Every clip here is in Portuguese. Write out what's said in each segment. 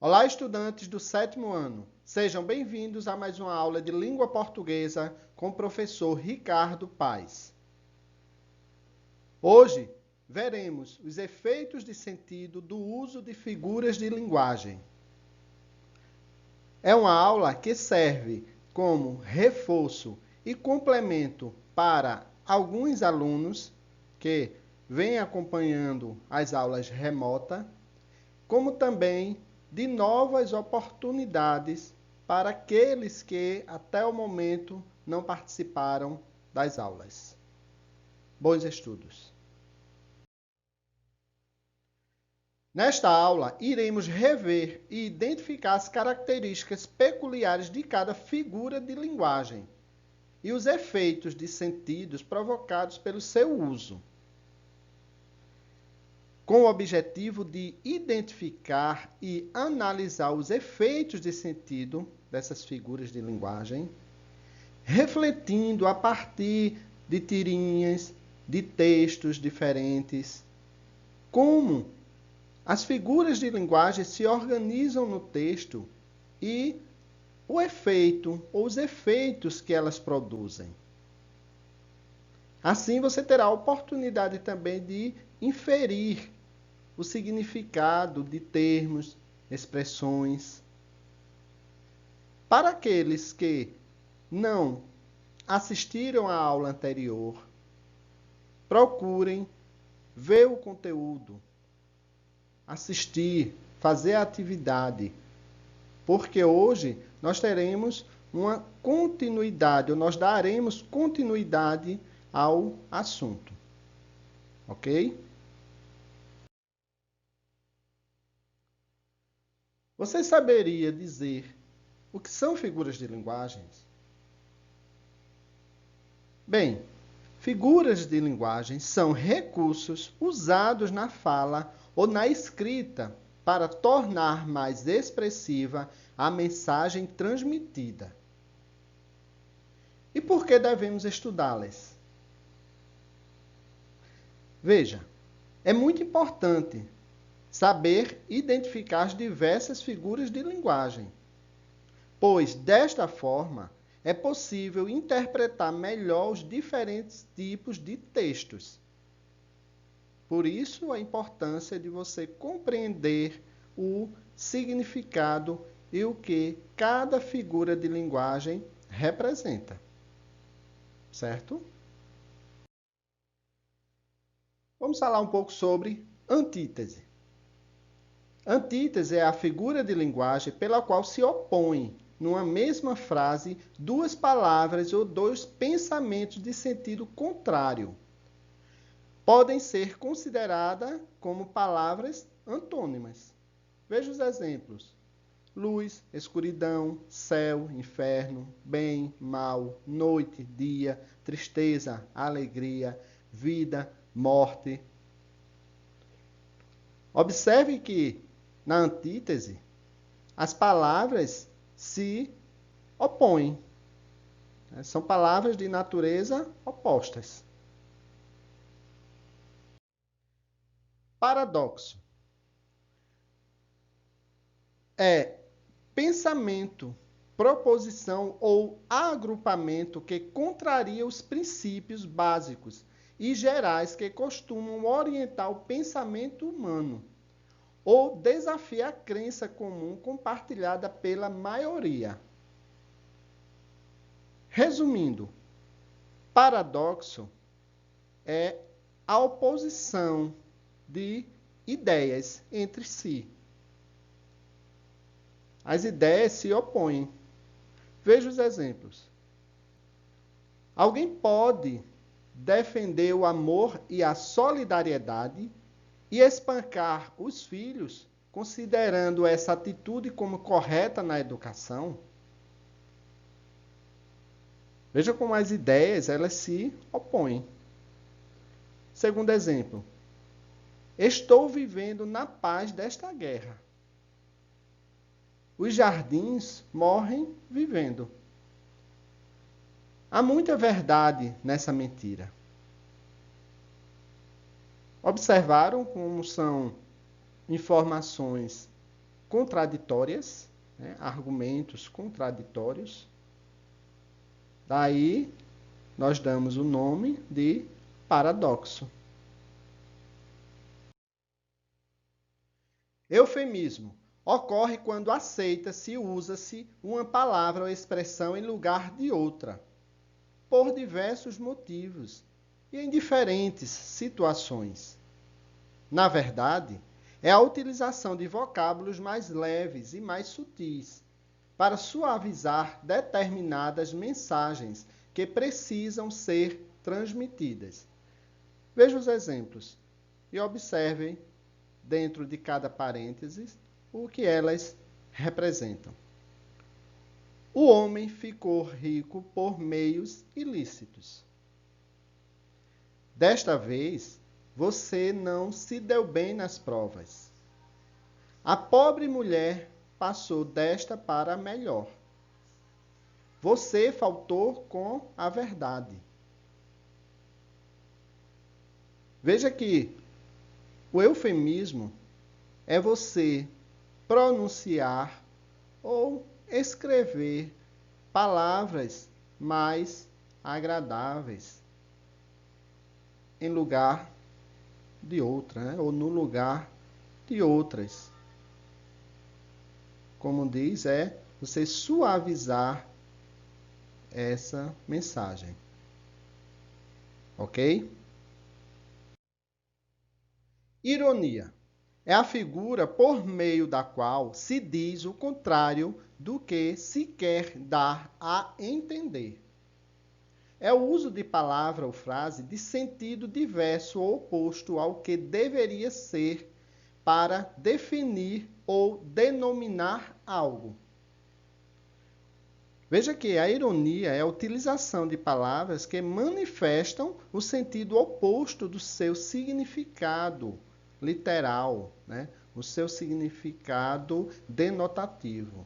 Olá, estudantes do sétimo ano. Sejam bem-vindos a mais uma aula de língua portuguesa com o professor Ricardo Paes. Hoje, veremos os efeitos de sentido do uso de figuras de linguagem. É uma aula que serve como reforço e complemento para alguns alunos que vêm acompanhando as aulas remotas, como também de novas oportunidades para aqueles que até o momento não participaram das aulas. Bons estudos! Nesta aula, iremos rever e identificar as características peculiares de cada figura de linguagem e os efeitos de sentidos provocados pelo seu uso, com o objetivo de identificar e analisar os efeitos de sentido dessas figuras de linguagem, refletindo a partir de tirinhas, de textos diferentes, como as figuras de linguagem se organizam no texto e o efeito ou os efeitos que elas produzem. Assim, você terá a oportunidade também de inferir o significado de termos, expressões. Para aqueles que não assistiram à aula anterior, procurem ver o conteúdo, assistir, fazer a atividade, porque hoje nós teremos uma continuidade, ou nós daremos continuidade ao assunto. Ok? Você saberia dizer o que são figuras de linguagens? Bem, figuras de linguagem são recursos usados na fala ou na escrita para tornar mais expressiva a mensagem transmitida. E por que devemos estudá-las? Veja, é muito importante saber identificar as diversas figuras de linguagem, pois desta forma é possível interpretar melhor os diferentes tipos de textos. Por isso, a importância de você compreender o significado e o que cada figura de linguagem representa. Certo? Vamos falar um pouco sobre antítese. Antítese é a figura de linguagem pela qual se opõem, numa mesma frase, duas palavras ou dois pensamentos de sentido contrário. Podem ser consideradas como palavras antônimas. Veja os exemplos: luz, escuridão, céu, inferno, bem, mal, noite, dia, tristeza, alegria, vida, morte. Observe que, na antítese, as palavras se opõem. São palavras de natureza opostas. Paradoxo é pensamento, proposição ou agrupamento que contraria os princípios básicos e gerais que costumam orientar o pensamento humano, ou desafia a crença comum compartilhada pela maioria. Resumindo, paradoxo é a oposição de ideias entre si. As ideias se opõem. Veja os exemplos. Alguém pode defender o amor e a solidariedade e espancar os filhos, considerando essa atitude como correta na educação? Veja como as ideias elas se opõem. Segundo exemplo, estou vivendo na paz desta guerra. Os jardins morrem vivendo. Há muita verdade nessa mentira. Observaram como são informações contraditórias, né? Argumentos contraditórios. Daí, nós damos o nome de paradoxo. Eufemismo. Ocorre quando aceita-se e usa-se uma palavra ou expressão em lugar de outra, por diversos motivos e em diferentes situações. Na verdade, é a utilização de vocábulos mais leves e mais sutis para suavizar determinadas mensagens que precisam ser transmitidas. Veja os exemplos e observem, dentro de cada parênteses, o que elas representam. O homem ficou rico por meios ilícitos. Desta vez, você não se deu bem nas provas. A pobre mulher passou desta para melhor. Você faltou com a verdade. Veja que o eufemismo é você pronunciar ou escrever palavras mais agradáveis em lugar de outra, né? Ou no lugar de outras. Como diz, é você suavizar essa mensagem. Ok? Ironia é a figura por meio da qual se diz o contrário do que se quer dar a entender. É o uso de palavra ou frase de sentido diverso ou oposto ao que deveria ser para definir ou denominar algo. Veja que a ironia é a utilização de palavras que manifestam o sentido oposto do seu significado literal, né? O seu significado denotativo.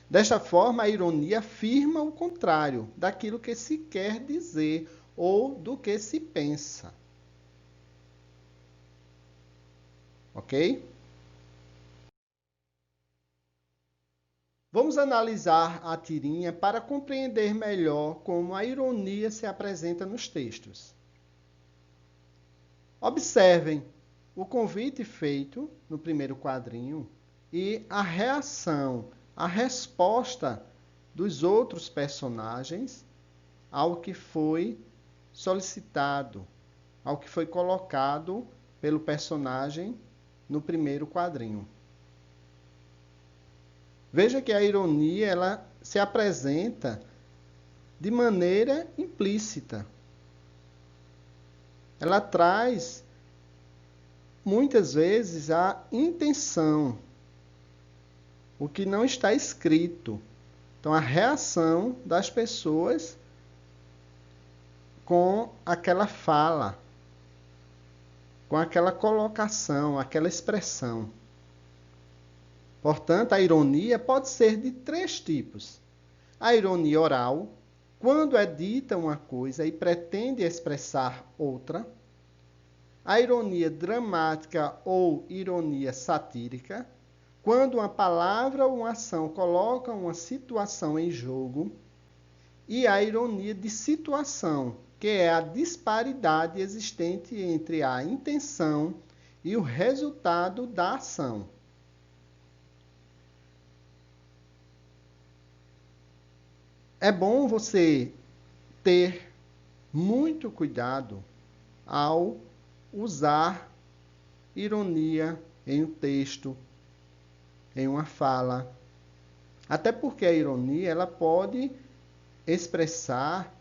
Desta forma, a ironia afirma o contrário daquilo que se quer dizer ou do que se pensa. Ok? Vamos analisar a tirinha para compreender melhor como a ironia se apresenta nos textos. Observem o convite feito no primeiro quadrinho e a reação, a resposta dos outros personagens ao que foi solicitado, ao que foi colocado pelo personagem no primeiro quadrinho. Veja que a ironia ela se apresenta de maneira implícita. Ela traz muitas vezes a intenção, o que não está escrito. Então, a reação das pessoas com aquela fala, com aquela colocação, aquela expressão. Portanto, a ironia pode ser de 3 tipos. A ironia oral, quando é dita uma coisa e pretende expressar outra. A ironia dramática ou ironia satírica, quando uma palavra ou uma ação coloca uma situação em jogo. E a ironia de situação, que é a disparidade existente entre a intenção e o resultado da ação. É bom você ter muito cuidado ao usar ironia em um texto, em uma fala. Até porque a ironia ela pode expressar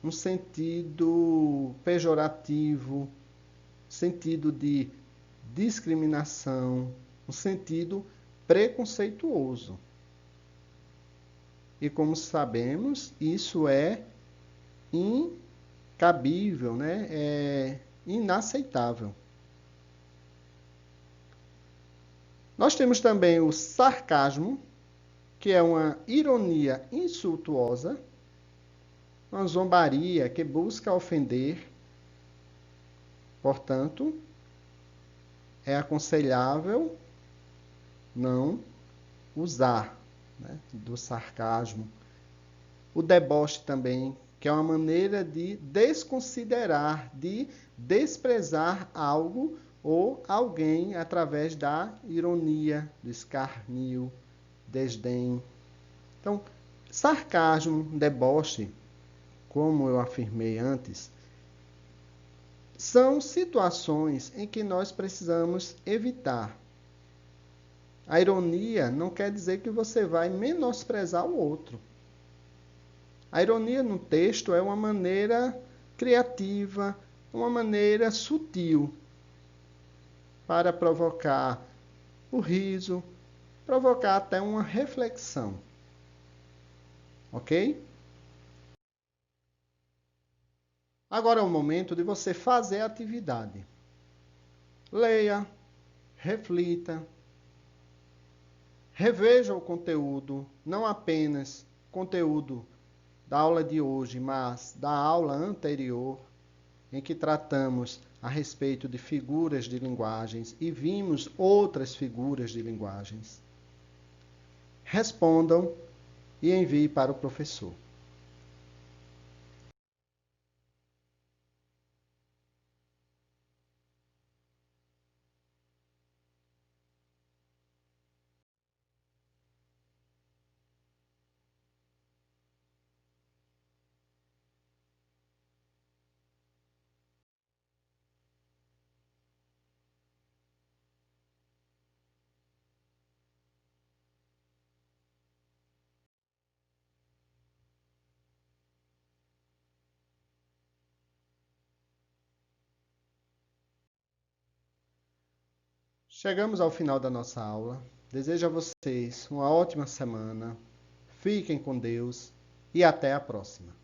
um sentido pejorativo, sentido de discriminação, um sentido preconceituoso. E como sabemos, isso é incabível, né? É inaceitável. Nós temos também o sarcasmo, que é uma ironia insultuosa, uma zombaria que busca ofender. Portanto, é aconselhável não usar, né, do sarcasmo. O deboche também, que é uma maneira de desconsiderar, de desprezar algo ou alguém através da ironia, do escarnio, desdém. Então, sarcasmo, deboche, como eu afirmei antes, são situações em que nós precisamos evitar. A ironia não quer dizer que você vai menosprezar o outro. A ironia no texto é uma maneira criativa, uma maneira sutil para provocar o riso, provocar até uma reflexão. Ok? Agora é o momento de você fazer a atividade. Leia, reflita, reveja o conteúdo, não apenas conteúdo da aula de hoje, mas da aula anterior, em que tratamos a respeito de figuras de linguagens e vimos outras figuras de linguagens. Respondam e envie para o professor. Chegamos ao final da nossa aula. Desejo a vocês uma ótima semana. Fiquem com Deus e até a próxima.